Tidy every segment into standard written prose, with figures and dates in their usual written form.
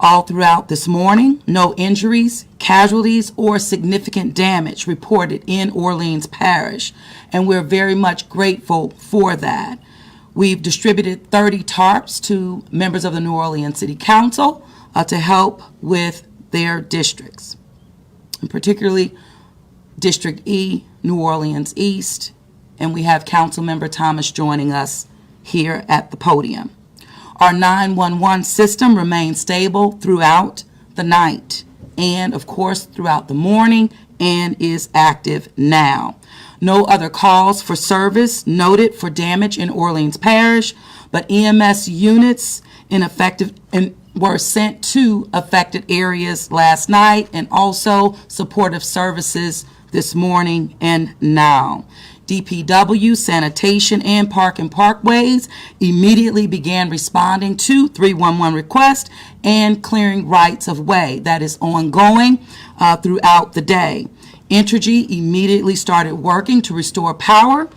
all throughout this morning. No injuries, casualties, or significant damage reported in Orleans Parish, and we're very much grateful for that. We've distributed 30 tarps to members of the New Orleans City Council to help with their districts, and particularly District E, New Orleans East, and we have Councilmember Thomas joining us here at the podium. Our 911 system remains stable throughout the night and, of course, throughout the morning, and is active now. No other calls for service noted for damage in Orleans Parish, but EMS units were sent to affected areas last night, and also supportive services this morning and now. DPW, Sanitation, and Park and Parkways immediately began responding to 311 requests and clearing rights of way. That is ongoing throughout the day. Entergy immediately started working to restore power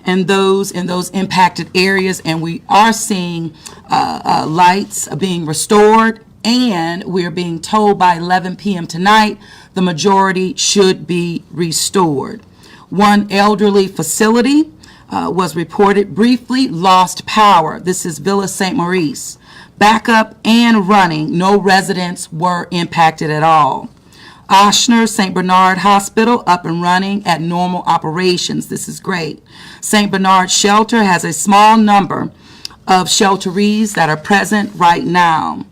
in those impacted areas, and we are seeing lights being restored, and we're being told by 11 p.m. tonight the majority should be restored. One elderly facility was reported briefly lost power. This is Villa St. Maurice. Backup and running. No residents were impacted at all. Oshner St. Bernard Hospital up and running at normal operations. This is great. St. Bernard Shelter has a small number of shelterees that are present right now.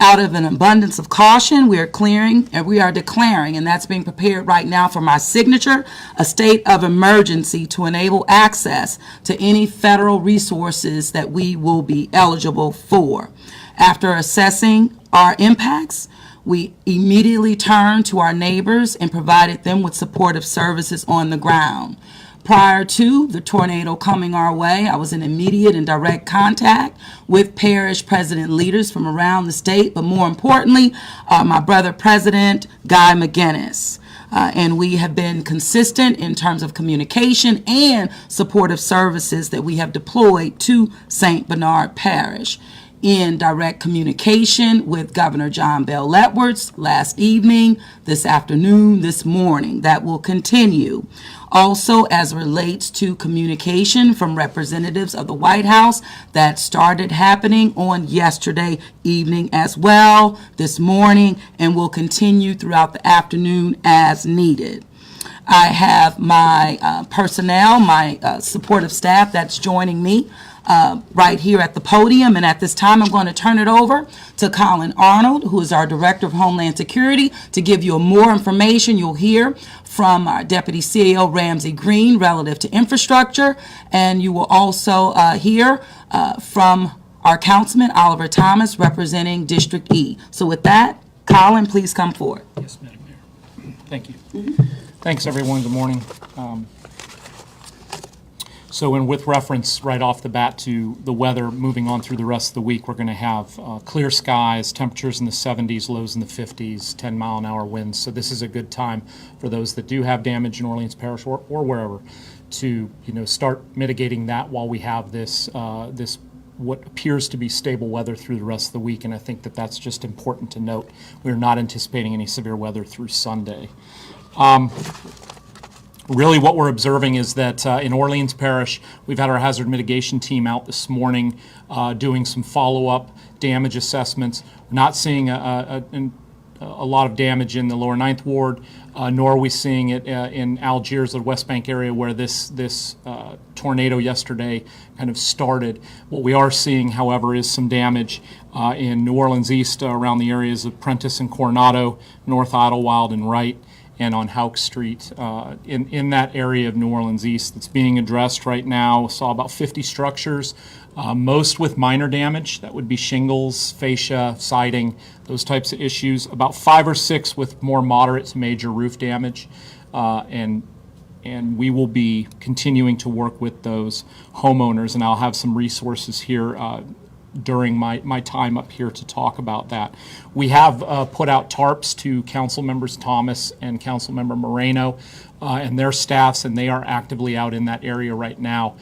Out of an abundance of caution, we are clearing and we are declaring, and that's being prepared right now for my signature, a state of emergency to enable access to any federal resources that we will be eligible for. After assessing our impacts, we immediately turned to our neighbors and provided them with supportive services on the ground. Prior to the tornado coming our way, I was in immediate and direct contact with parish president leaders from around the state, but more importantly, my brother President Guy McGinnis. And we have been consistent in terms of communication and supportive services that we have deployed to St. Bernard Parish. In direct communication with Governor John Bell Letwards last evening, this afternoon, this morning. That will continue. Also, as relates to communication from representatives of the White House, that started happening on yesterday evening as well, this morning, and will continue throughout the afternoon as needed. I have my personnel, my supportive staff that's joining me right here at the podium, and at this time I'm going to turn it over to Colin Arnold, who is our Director of Homeland Security, to give you more information. You'll hear from our Deputy CAO Ramsey Green relative to infrastructure, and you will also hear from our Councilman Oliver Thomas representing District E. So with that, Colin, please come forward. Yes, Madam Mayor. Thank you. Thanks, everyone. Good morning. So, and with reference right off the bat to the weather moving on through the rest of the week, we're going to have clear skies, temperatures in the 70s, lows in the 50s, 10-mile-an-hour winds. So this is a good time for those that do have damage in Orleans Parish or wherever to, start mitigating that while we have this what appears to be stable weather through the rest of the week. And I think that that's just important to note. We're not anticipating any severe weather through Sunday. Really what we're observing is that in Orleans Parish, we've had our hazard mitigation team out this morning doing some follow-up damage assessments. We're not seeing a lot of damage in the lower 9th Ward, nor are we seeing it in Algiers, the West Bank area where this tornado yesterday kind of started. What we are seeing, however, is some damage in New Orleans East around the areas of Prentice and Coronado, North Idlewild and Wright, and on Houck Street in that area of New Orleans East that's being addressed right now. Saw about 50 structures, most with minor damage. That would be shingles, fascia, siding, those types of issues. About 5 or 6 with more moderate to major roof damage. And we will be continuing to work with those homeowners, and I'll have some resources here during my time up here to talk about that. We have put out tarps to Council Members Thomas and Council Member Moreno and their staffs, and they are actively out in that area right now,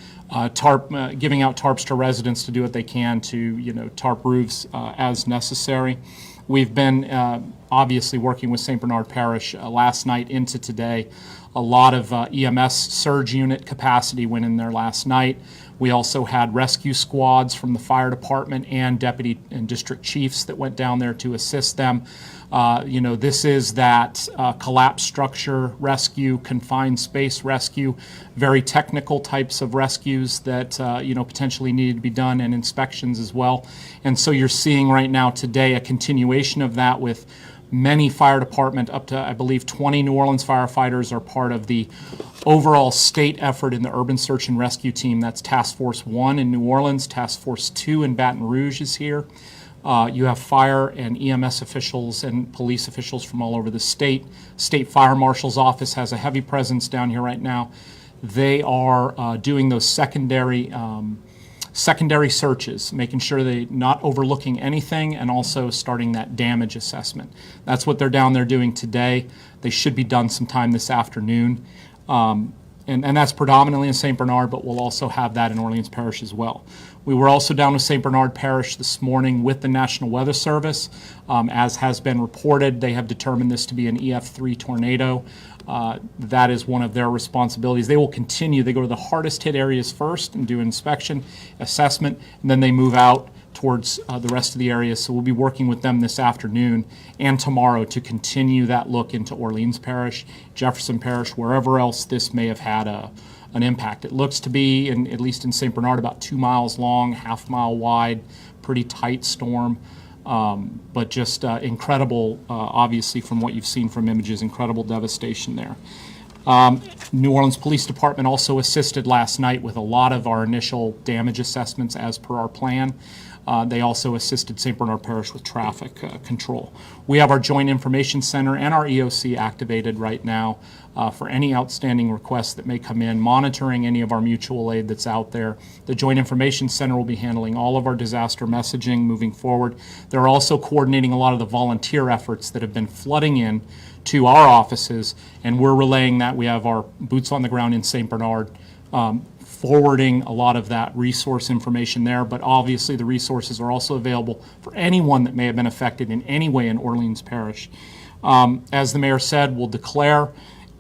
giving out tarps to residents to do what they can to tarp roofs as necessary. We've been obviously working with St. Bernard Parish last night into today. A lot of EMS surge unit capacity went in there last night. We also had rescue squads from the fire department and deputy and district chiefs that went down there to assist them. This is that collapsed structure rescue, confined space rescue, very technical types of rescues that, potentially needed to be done, and inspections as well. And so you're seeing right now today a continuation of that with many fire department, up to, I believe, 20 New Orleans firefighters are part of the overall state effort in the urban search and rescue team. That's Task Force 1 in New Orleans, Task Force 2 in Baton Rouge is here. You have fire and EMS officials and police officials from all over the state. State Fire Marshal's office has a heavy presence down here right now. They are doing those secondary searches, making sure they're not overlooking anything, and also starting that damage assessment. That's what they're down there doing today. They should be done sometime this afternoon. And that's predominantly in St. Bernard, but we'll also have that in Orleans Parish as well. We were also down with St. Bernard Parish this morning with the National Weather Service. As has been reported, they have determined this to be an EF3 tornado. That is one of their responsibilities. They will continue. They go to the hardest hit areas first and do an inspection, assessment, and then they move out towards the rest of the areas. So we'll be working with them this afternoon and tomorrow to continue that look into Orleans Parish, Jefferson Parish, wherever else this may have had an impact. It looks to be, at least in St. Bernard, about 2 miles long, half-mile wide, pretty tight storm. But just incredible, obviously, from what you've seen from images, incredible devastation there. New Orleans Police Department also assisted last night with a lot of our initial damage assessments as per our plan. They also assisted St. Bernard Parish with traffic control. We have our Joint Information Center and our EOC activated right now for any outstanding requests that may come in, monitoring any of our mutual aid that's out there. The Joint Information Center will be handling all of our disaster messaging moving forward. They're also coordinating a lot of the volunteer efforts that have been flooding in to our offices, and we're relaying that. We have our boots on the ground in St. Bernard forwarding a lot of that resource information there, but obviously the resources are also available for anyone that may have been affected in any way in Orleans Parish. As the mayor said, we'll declare,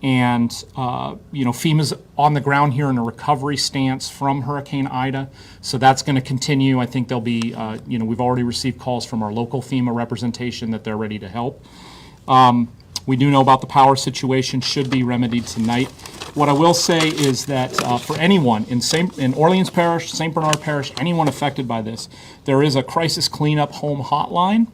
and FEMA's on the ground here in a recovery stance from Hurricane Ida, so that's going to continue. I think there'll be, we've already received calls from our local FEMA representation that they're ready to help. We do know about the power situation, should be remedied tonight. What I will say is that for anyone in Orleans Parish, St. Bernard Parish, anyone affected by this, there is a crisis cleanup home hotline.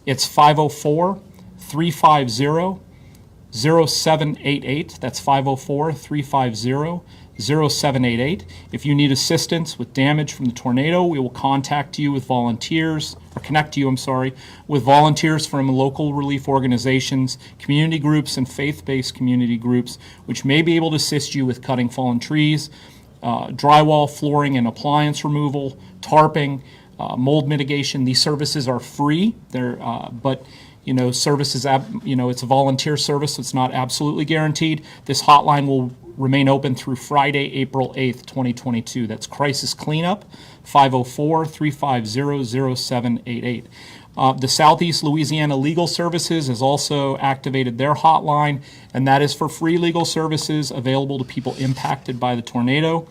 It's 504-350-0788. That's 504-350-0788. If you need assistance with damage from the tornado, we will contact you with volunteers, or connect you, with volunteers from local relief organizations, community groups, and faith-based community groups, which may be able to assist you with cutting fallen trees, drywall, flooring, and appliance removal, tarping, mold mitigation. These services are free. But services, it's a volunteer service, so it's not absolutely guaranteed. This hotline will remain open through Friday, April 8th, 2022. That's crisis cleanup, 504-350-0788. The Southeast Louisiana Legal Services has also activated their hotline, and that is for free legal services available to people impacted by the tornado.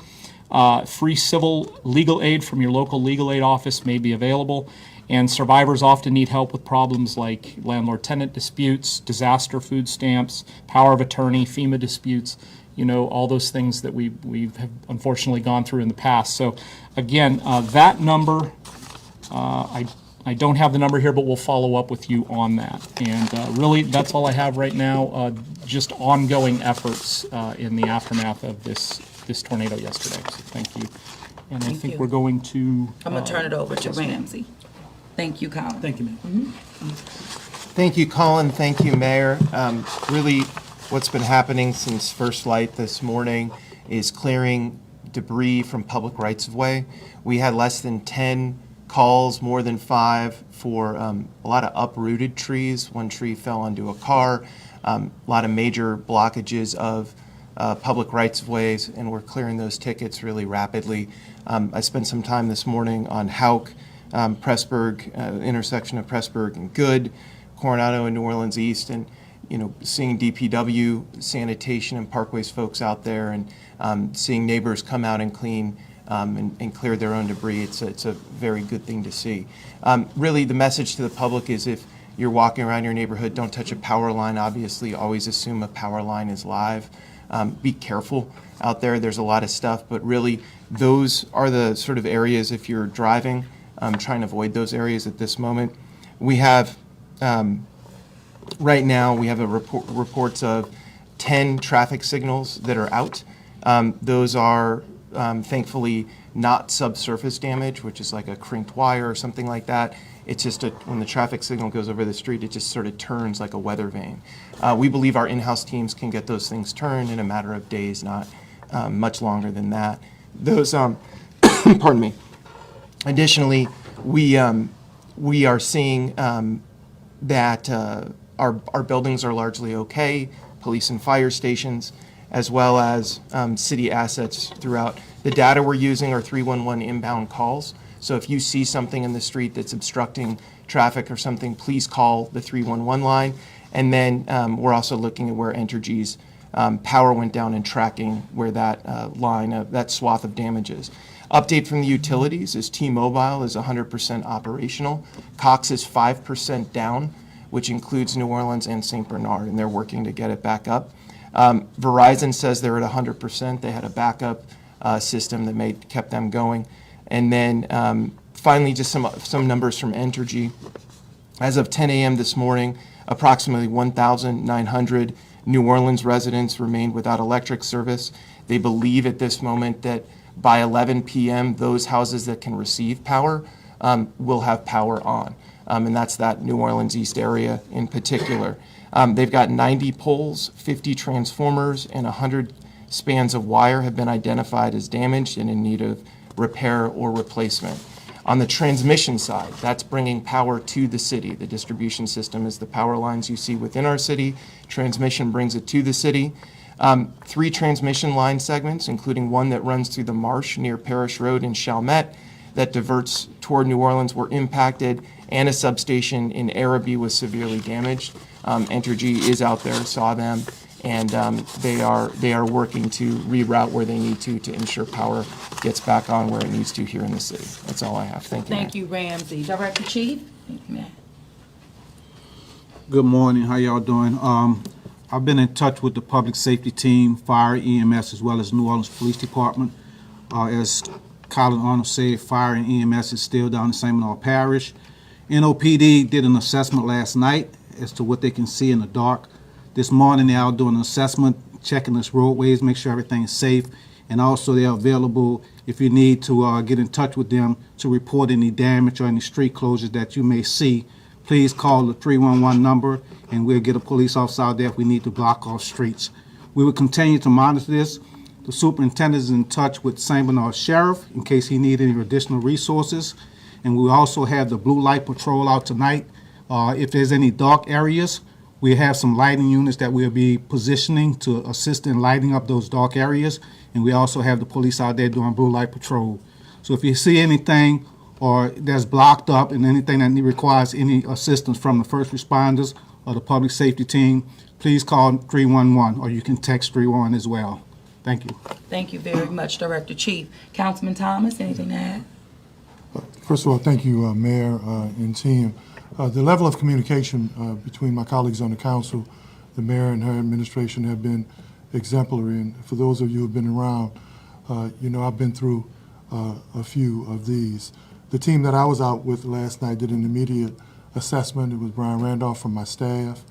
Free civil legal aid from your local legal aid office may be available. And survivors often need help with problems like landlord-tenant disputes, disaster food stamps, power of attorney, FEMA disputes, all those things that we have unfortunately gone through in the past. So again, that number, I don't have the number here, but we'll follow up with you on that. And really, that's all I have right now, just ongoing efforts in the aftermath of this tornado yesterday. So thank you. And I think we're going to... I'm going to turn it over to Ramsey. Thank you, Colin. Thank you, ma'am. Thank you, Colin. Thank you, Mayor. Really, what's been happening since first light this morning is clearing debris from public rights-of-way. We had less than 10 calls, more than 5, for a lot of uprooted trees. One tree fell onto a car, a lot of major blockages of public rights-of-ways, and we're clearing those tickets really rapidly. I spent some time this morning on Hauk Pressburg, intersection of Pressburg and Good, Coronado and New Orleans East, and seeing DPW, sanitation, and parkways folks out there, and seeing neighbors come out and clean and clear their own debris. It's a very good thing to see. Really, the message to the public is if you're walking around your neighborhood, don't touch a power line. Obviously, always assume a power line is live. Be careful out there. There's a lot of stuff, but really, those are the sort of areas, if you're driving, try and avoid those areas at this moment. We have, right now, we have reports of 10 traffic signals that are out. Those are thankfully not subsurface damage, which is like a crinked wire or something like that. It's just when the traffic signal goes over the street, it just sort of turns like a weather vane. We believe our in-house teams can get those things turned in a matter of days, not much longer than that. Those, pardon me. Additionally, we are seeing that our buildings are largely okay, police and fire stations, as well as city assets throughout. The data we're using are 311 inbound calls. So if you see something in the street that's obstructing traffic or something, please call the 311 line. And then we're also looking at where Entergy's power went down and tracking where that that swath of damage is. Update from the utilities is T-Mobile is 100% operational. Cox is 5% down, which includes New Orleans and St. Bernard, and they're working to get it back up. Verizon says they're at 100%. They had a backup system that kept them going. And then finally, just some numbers from Entergy. As of 10 a.m. this morning, approximately 1,900 New Orleans residents remained without electric service. They believe at this moment that by 11 p.m., those houses that can receive power will have power on. And that's that New Orleans East area in particular. They've got 90 poles, 50 transformers, and 100 spans of wire have been identified as damaged and in need of repair or replacement. On the transmission side, that's bringing power to the city. The distribution system is the power lines you see within our city. Transmission brings it to the city. 3 transmission line segments, including one that runs through the marsh near Parish Road in Chalmette that diverts toward New Orleans, were impacted, and a substation in Araby was severely damaged. Entergy is out there, saw them, and they are working to reroute where they need to ensure power gets back on where it needs to here in the city. That's all I have. Thank you. Thank you, Ramsey. Director Chief? Thank you, ma'am. Good morning. How y'all doing? I've been in touch with the public safety team, fire, EMS, as well as New Orleans Police Department. As Colin Arnold said, fire and EMS is still down in St. Bernard Parish. NOPD did an assessment last night as to what they can see in the dark. This morning they're out doing an assessment, checking the roadways, make sure everything's safe, and also they're available if you need to get in touch with them to report any damage or any street closures that you may see. Please call the 311 number and we'll get a police officer out there if we need to block off streets. We will continue to monitor this. The superintendent is in touch with St. Bernard Sheriff in case he needs any additional resources. And we also have the blue light patrol out tonight. If there's any dark areas, we have some lighting units that we'll be positioning to assist in lighting up those dark areas. And we also have the police out there doing blue light patrol. So if you see anything or that's blocked up and anything that requires any assistance from the first responders or the public safety team, please call 311 or you can text 311 as well. Thank you. Thank you very much, Director Chief. Councilman Thomas, anything to add? First of all, thank you, Mayor and team. The level of communication between my colleagues on the council, the mayor and her administration have been exemplary. And for those of you who have been around, I've been through a few of these. The team that I was out with last night did an immediate assessment. It was Brian Randolph from my staff,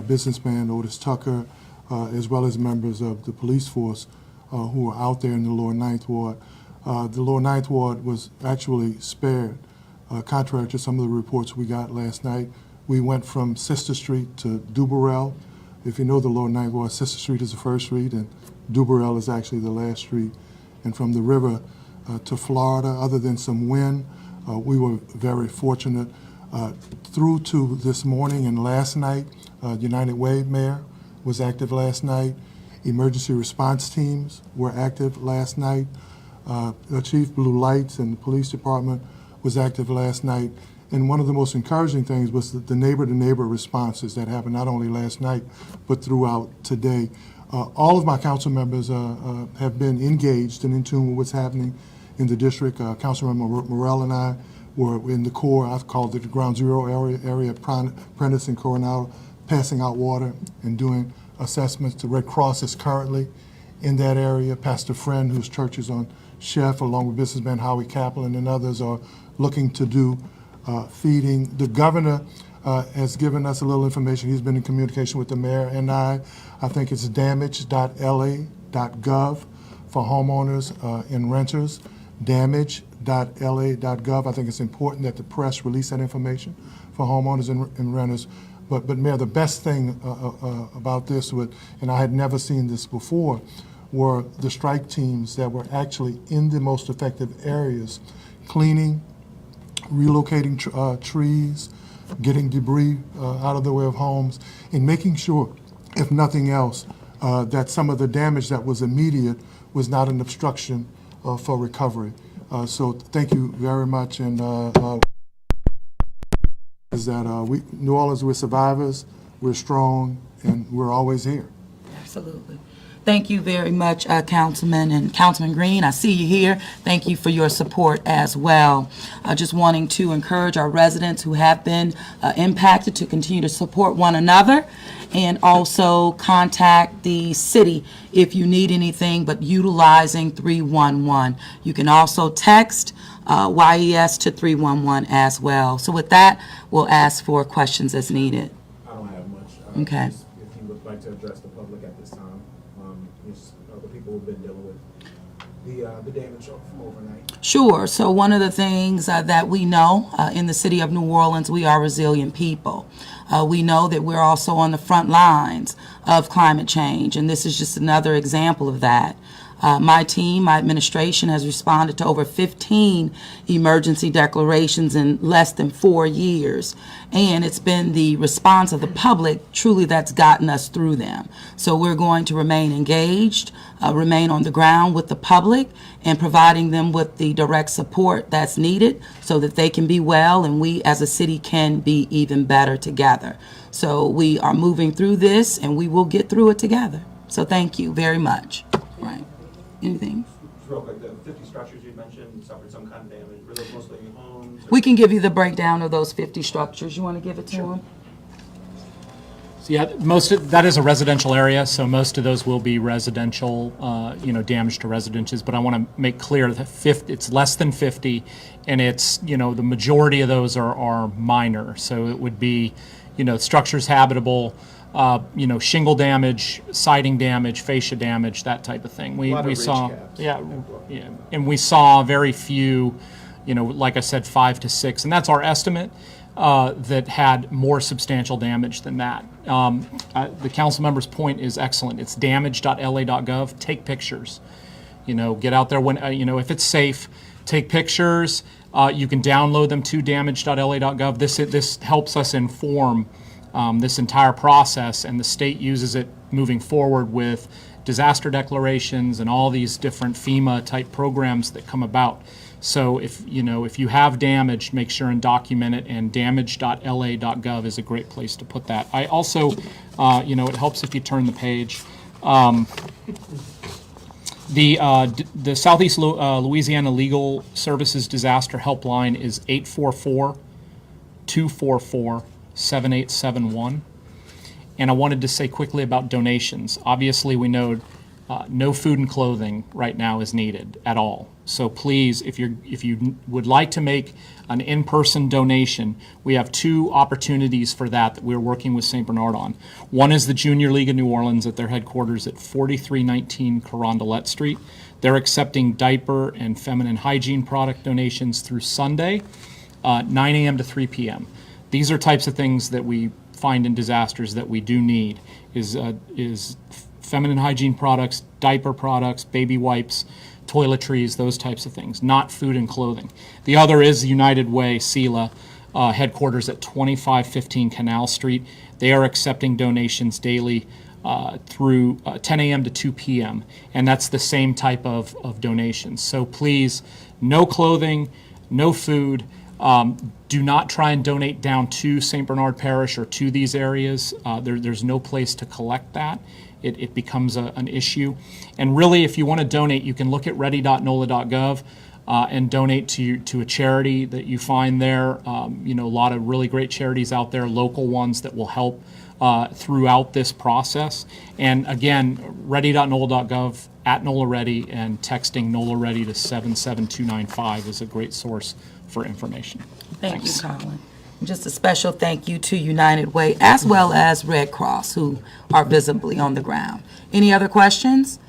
businessman Otis Tucker, as well as members of the police force who were out there in the lower Ninth Ward. The lower Ninth Ward was actually spared, contrary to some of the reports we got last night. We went from Sister Street to Duberel. If you know the lower Ninth Ward, Sister Street is the first street, and Duberel is actually the last street. And from the river to Florida, other than some wind, we were very fortunate. Through to this morning and last night, United Way Mayor was active last night. Emergency response teams were active last night. The Chief Blue Lights and the police department was active last night. And one of the most encouraging things was the neighbor-to-neighbor responses that happened not only last night, but throughout today. All of my council members have been engaged and in tune with what's happening in the district. Councilmember Morell and I were in the core, I've called it the ground zero area at Prentice and Coronado, passing out water and doing assessments. The Red Cross is currently in that area. Pastor Friend, whose church is on Chef, along with businessman Howie Kaplan and others, are looking to do feeding. The governor has given us a little information. He's been in communication with the mayor and I think it's damage.la.gov for homeowners and renters. Damage.la.gov. I think it's important that the press release that information for homeowners and renters. But Mayor, the best thing about this, and I had never seen this before, were the strike teams that were actually in the most affected areas, cleaning, relocating trees, getting debris out of the way of homes, and making sure, if nothing else, that some of the damage that was immediate was not an obstruction for recovery. So thank you very much. And is that New Orleans, we're survivors, we're strong, and we're always here. Absolutely. Thank you very much, Councilman and Councilman Green. I see you here. Thank you for your support as well. Just wanting to encourage our residents who have been impacted to continue to support one another, and also contact the city if you need anything, but utilizing 311. You can also text YES to 311 as well. So with that, we'll ask for questions as needed. I don't have much. Okay. Just if you would like to address the public at this time, the people who've been dealing with the damage from overnight. Sure. So one of the things that we know in the city of New Orleans, we are resilient people. We know that we're also on the front lines of climate change, and this is just another example of that. My team, my administration, has responded to over 15 emergency declarations in less than 4 years. And it's been the response of the public truly that's gotten us through them. So we're going to remain engaged, remain on the ground with the public, and providing them with the direct support that's needed so that they can be well and we as a city can be even better together. So we are moving through this and we will get through it together. So thank you very much. Right. Anything? Real quick, the 50 structures you mentioned suffered some kind of damage. Were those mostly homes? We can give you the breakdown of those 50 structures. You want to give it to them? So yeah, that is a residential area, so most of those will be residential, damage to residences. But I want to make clear that it's less than 50, and it's, the majority of those are minor. So it would be, structures habitable, shingle damage, siding damage, fascia damage, that type of thing. We saw, and we saw very few, like I said, 5 to 6, and that's our estimate. That had more substantial damage than that. The council member's point is excellent. It's damage.la.gov. Take pictures. Get out there when, if it's safe, take pictures. You can download them to damage.la.gov. This helps us inform this entire process, and the state uses it moving forward with disaster declarations and all these different FEMA type programs that come about. So if you have damage, make sure and document it, and damage.la.gov is a great place to put that. I also, it helps if you turn the page. The Southeast Louisiana Legal Services Disaster Helpline is 844-244-7871. And I wanted to say quickly about donations. Obviously, we know no food and clothing right now is needed at all. So please, if you would like to make an in-person donation, we have 2 opportunities for that we're working with St. Bernard on. One is the Junior League of New Orleans at their headquarters at 4319 Carondelet Street. They're accepting diaper and feminine hygiene product donations through Sunday, 9 a.m. to 3 p.m. These are types of things that we find in disasters that we do need, is feminine hygiene products, diaper products, baby wipes, toiletries, those types of things, not food and clothing. The other is United Way, SELA, headquarters at 2515 Canal Street. They are accepting donations daily through 10 a.m. to 2 p.m., and that's the same type of donations. So please, no clothing, no food. Do not try and donate down to St. Bernard Parish or to these areas. There's no place to collect that. It becomes an issue. And really, if you want to donate, you can look at ready.nola.gov and donate to a charity that you find there. A lot of really great charities out there, local ones that will help throughout this process. And again, ready.nola.gov, at NOLA Ready, and texting NOLA Ready to 77295 is a great source for information. Thank Thanks. you, Colin. Just a special thank you to United Way as well as Red Cross, who are visibly on the ground. Any other questions?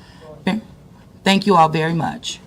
Thank you all very much.